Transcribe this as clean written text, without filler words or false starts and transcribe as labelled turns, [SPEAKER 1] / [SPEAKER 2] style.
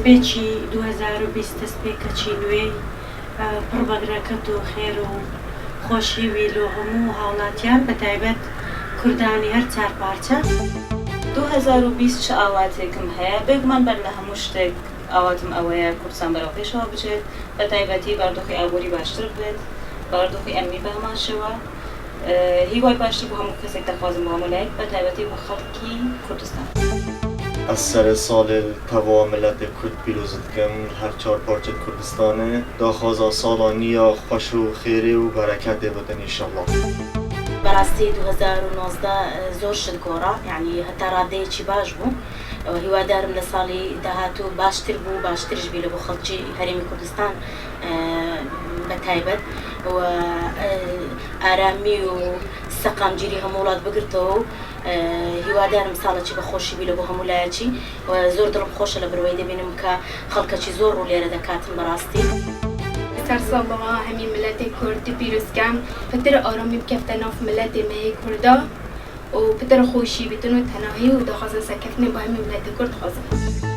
[SPEAKER 1] پێچی 2020 دەستپێکەچی نوێی پڕبەگرەکەت و خێر و خۆشیوی لۆ هەموو هاوڵاتیان بە تایبەت کوردانی هەر چار پارچە
[SPEAKER 2] 2020 چه ئاواتێکم هەیە بێگومان بەر لە هەموو شتێک ئاواتم ئەوەیە کوردستان بەرەو پێشەوە بچێت بە تایبەتی باردۆخی ئابووری باشتر بێت باردۆخی ئەمنی بە هەمان شێوە هیوای باشتر بۆ هەموو کەسێک دەخوازم بۆ هەموو لایەک بە تایبەتی بۆ خەڵکی کوردستان
[SPEAKER 3] از سر سال تمام ملت کرد پیروز دکم هر چهار پارچه کردستانه داخوازا سالانی خوش و خیری و برکت بودن انشالله.
[SPEAKER 4] براستی 2019 زور شد گورا یعنی حتی راده چی باش بو هیوادارم لسالی دهاتو باشتر بو باشترش بیله بو خلقی هرمی کردستان بتایبت و آرامی و سقامگیری همولات بگرتو هیوادارم ساڵە چی بەخۆشی بیلە بۆ هەموو لایەکی و زۆر دڵم خۆشە لە بەروەی دەبینم کە خەڵکەکی زۆر ڕوو لێرە دەکاتن بەڕاستی
[SPEAKER 5] سەرساڵەوە هەمی ملەتی کورد پیرۆزکەم پتر ئارامی بکەفتە ناو ملەتی مەی کووردا و پتر خۆشی بیتن و تەنهایی و داخوازن سەرکەوتنی بۆ هەمی ملەتی کورد خوازم